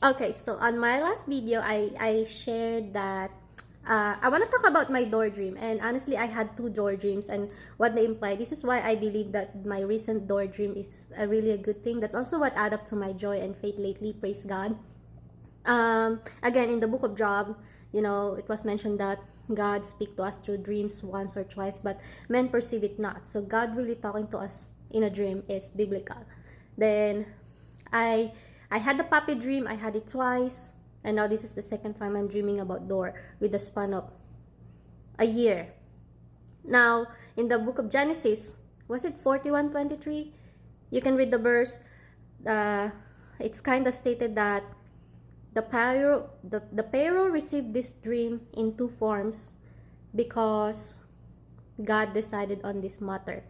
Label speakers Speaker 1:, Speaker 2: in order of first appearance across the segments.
Speaker 1: Okay, so on my last video, I shared that I want to talk about my door dream. And honestly, I had two door dreams and what they imply. This is why I believe that my recent door dream is really a good thing. That's also what add up to my joy and faith lately. Praise God. Again, in the book of Job, it was mentioned that God speak to us through dreams once or twice, but men perceive it not. So God really talking to us in a dream is biblical. Then I I had the puppy dream. I had it twice, and now this is the second time I'm dreaming about door with the span of a year. Now in the book of Genesis, was it 41:23? You can read the verse. Uh, it's kind of stated that the Pharaoh received this dream in two forms because God decided on this matter.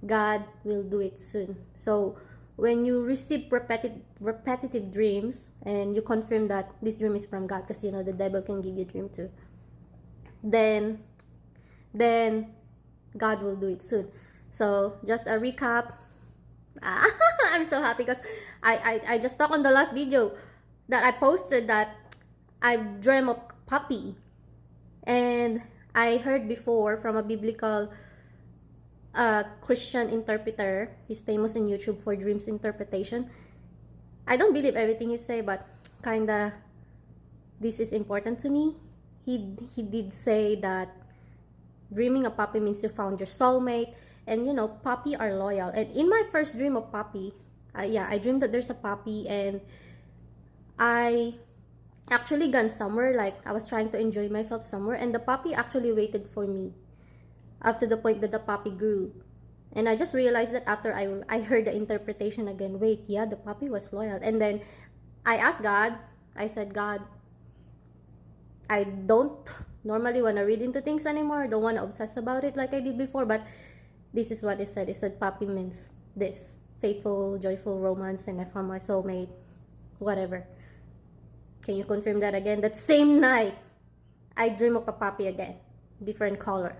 Speaker 1: God will do it soon. So when you receive repetitive dreams and you confirm that this dream is from God, because the devil can give you a dream too, then then God will do it soon. So just a recap. I'm so happy because I just talked on the last video that I posted that I dream of puppy, and I heard before from a biblical Christian interpreter. He's famous in YouTube for dreams interpretation. I don't believe everything he say, but kinda this is important to me. He did say that dreaming a puppy means you found your soulmate, and puppy are loyal. And in my first dream of puppy, I dreamed that there's a puppy, and I actually gone somewhere, like I was trying to enjoy myself somewhere, and the puppy actually waited for me up to the point that the puppy grew. And I just realized that after I heard the interpretation again. Wait, yeah, the puppy was loyal. And then I asked God, I said, God, I don't normally want to read into things anymore. I don't want to obsess about it like I did before, but this is what it said. It said puppy means this. Faithful, joyful romance, and I found my soulmate. Whatever. Can you confirm that again? That same night, I dream of a puppy again. Different color.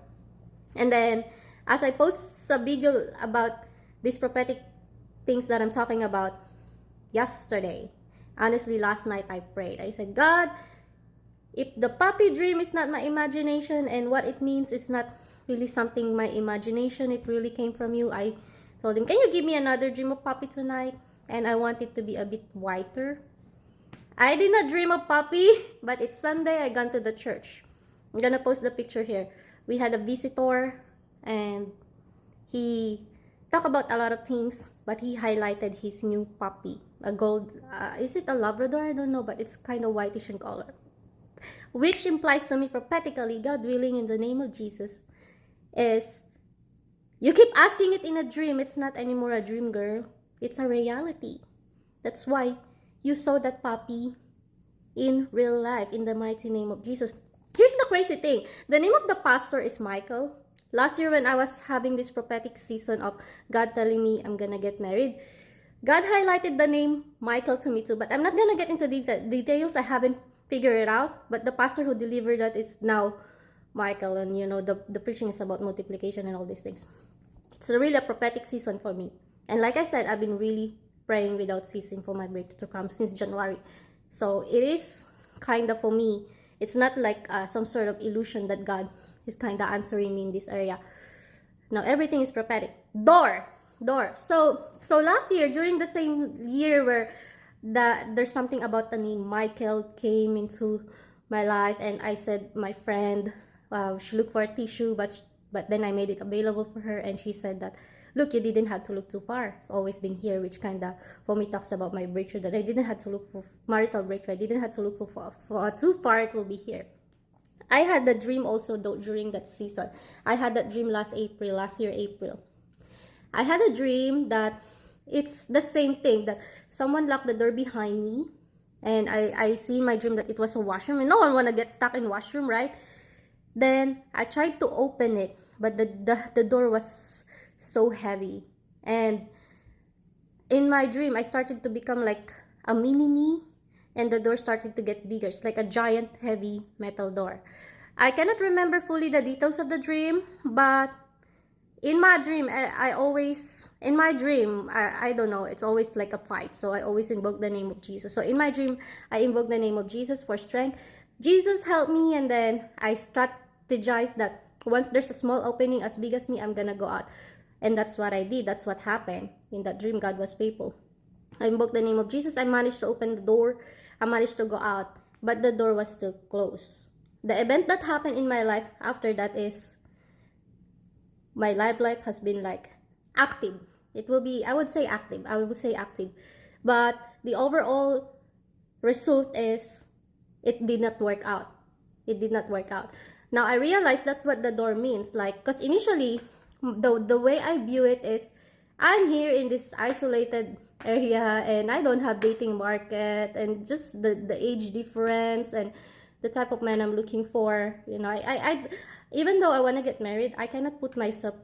Speaker 1: And then, as I post a video about these prophetic things that I'm talking about yesterday, honestly, last night I prayed. I said, God, if the puppy dream is not my imagination and what it means is not really something my imagination, it really came from you. I told him, can you give me another dream of puppy tonight? And I want it to be a bit whiter. I did not dream of puppy, but it's Sunday. I gone to the church. I'm gonna post the picture here. We had a visitor, and he talked about a lot of things, but he highlighted his new puppy, a gold. Is it a Labrador? I don't know, but it's kind of whitish in color, which implies to me prophetically, God willing, in the name of Jesus, is you keep asking it in a dream. It's not anymore a dream, girl. It's a reality. That's why you saw that puppy in real life, in the mighty name of Jesus. Here's the crazy thing. The name of the pastor is Michael. Last year when I was having this prophetic season of God telling me I'm gonna get married, God highlighted the name Michael to me too, but I'm not gonna get into details. I haven't figured it out, but the pastor who delivered that is now Michael, and the preaching is about multiplication and all these things. It's really a prophetic season for me. And like I said, I've been really praying without ceasing for my breakthrough to come since January. So it is kind of, for me, it's not like some sort of illusion that God is kind of answering me in this area. Now everything is prophetic. Door. So last year, during the same year where there's something about the name Michael came into my life, and I said my friend, she looked for a tissue, but then I made it available for her, and she said that, look, you didn't have to look too far. It's always been here, which kind of, for me, talks about my breakthrough, that I didn't have to look for marital breakthrough. I didn't have to look for too far. It will be here. I had the dream also during that season. I had that dream last year, April. I had a dream that it's the same thing, that someone locked the door behind me, and I see in my dream that it was a washroom, and no one want to get stuck in washroom, right? Then I tried to open it, but the door was so heavy, and in my dream I started to become like a mini me, and the door started to get bigger. It's like a giant heavy metal door. I cannot remember fully the details of the dream, but in my dream, in my dream, I don't know, it's always like a fight. So I always invoke the name of Jesus. So in my dream, I invoke the name of Jesus for strength. Jesus, help me. And then I strategize that once there's a small opening as big as me, I'm gonna go out. And that's what I did. That's what happened. In that dream, God was faithful. I invoked the name of Jesus. I managed to open the door. I managed to go out. But the door was still closed. The event that happened in my life after that is my life has been like active. It will be, I would say active. I will say active. But the overall result is it did not work out. It did not work out. Now I realize that's what the door means. Like, because initially, the way I view it is, I'm here in this isolated area and I don't have dating market, and just the age difference and the type of man I'm looking for. You know, I even though I want to get married, I cannot put myself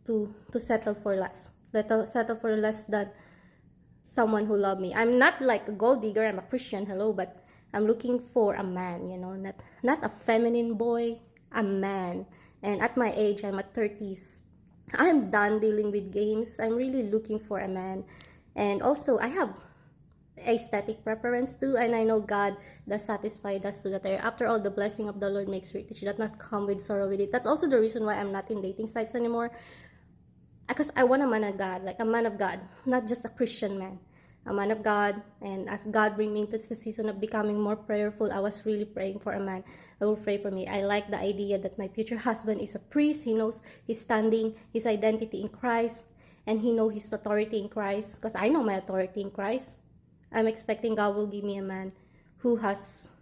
Speaker 1: to settle for less. Settle for less than someone who love me. I'm not like a gold digger. I'm a Christian, hello, but I'm looking for a man, you know, not a feminine boy, a man. And at my age, I'm at 30s. I'm done dealing with games. I'm really looking for a man. And also, I have aesthetic preference too, and I know God does satisfy us to that area. After all, the blessing of the Lord makes rich. It does not come with sorrow with it. That's also the reason why I'm not in dating sites anymore. Because I want a man of God, like a man of God, not just a Christian man. A man of God. And as God bring me into the season of becoming more prayerful, I was really praying for a man who will pray for me. I like the idea that my future husband is a priest. He knows his standing, his identity in Christ, and he knows his authority in Christ. Because I know my authority in Christ. I'm expecting God will give me a man who has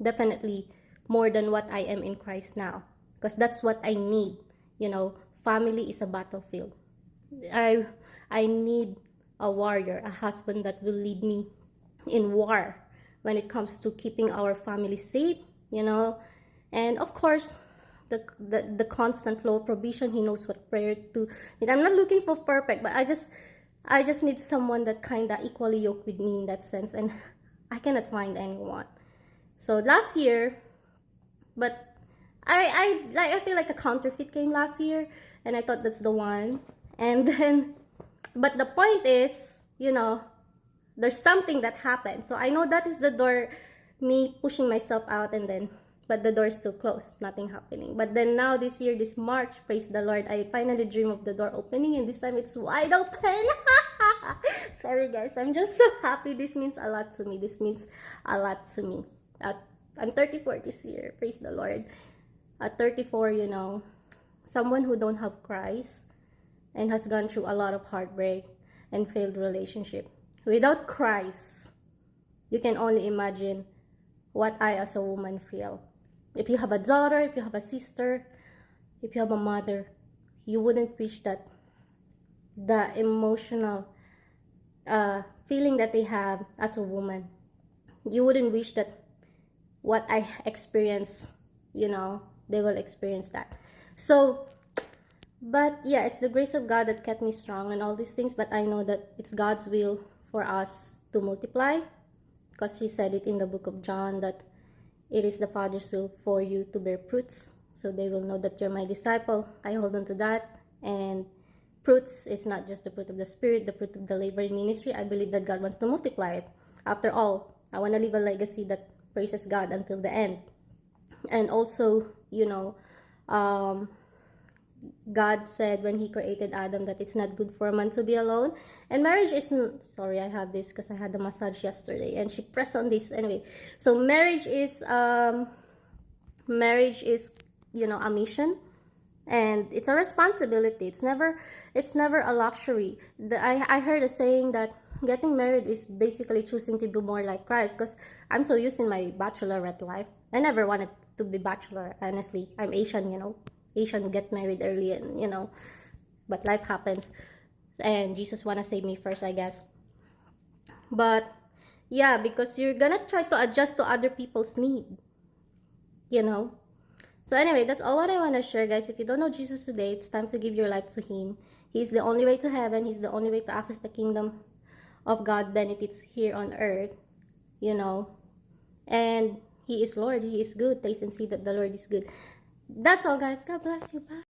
Speaker 1: definitely more than what I am in Christ now. Because that's what I need. You know, family is a battlefield. I need a warrior, a husband that will lead me in war when it comes to keeping our family safe, you know. And of course, the constant flow of provision. He knows what prayer to. And I'm not looking for perfect, but I just need someone that kind of equally yoked with me in that sense, and I cannot find anyone. So last year, but I feel like a counterfeit came last year, and I thought that's the one. And then, but the point is, you know, there's something that happened. So I know that is the door, me pushing myself out, and then, but the door is still closed, nothing happening. But then now this year, this March, praise the Lord, I finally dream of the door opening, and this time it's wide open. Sorry guys, I'm just so happy. This means a lot to me. This means a lot to me. I'm 34 this year, praise the Lord. At 34, you know, someone who don't have Christ and has gone through a lot of heartbreak and failed relationship. Without Christ, you can only imagine what I as a woman feel. If you have a daughter, if you have a sister, if you have a mother, you wouldn't wish that the emotional feeling that they have as a woman. You wouldn't wish that what I experience, you know, they will experience that. So, but yeah, it's the grace of God that kept me strong and all these things. But I know that it's God's will for us to multiply, because He said it in the book of John that it is the Father's will for you to bear fruits, so they will know that you're my disciple. I hold on to that. And fruits is not just the fruit of the Spirit, the fruit of the labor in ministry. I believe that God wants to multiply it. After all, I want to leave a legacy that praises God until the end. And also, you know, God said when He created Adam that it's not good for a man to be alone. And marriage isn't, sorry, I have this because I had a massage yesterday and she pressed on this anyway. So marriage is, you know, a mission, and it's a responsibility. It's never a luxury. I heard a saying that getting married is basically choosing to be more like Christ, because I'm so used in my bachelorette life. I never wanted to be bachelor, honestly. I'm Asian, you know. Asian get married early, and you know, but life happens, and Jesus wanna save me first, I guess. But yeah, because you're gonna try to adjust to other people's need, you know. So anyway, that's all what I want to share, guys. If you don't know Jesus today, it's time to give your life to Him. He's the only way to heaven. He's the only way to access the kingdom of God benefits here on earth, you know. And He is Lord. He is good. Taste and see that the Lord is good. That's all, guys. God bless you. Bye.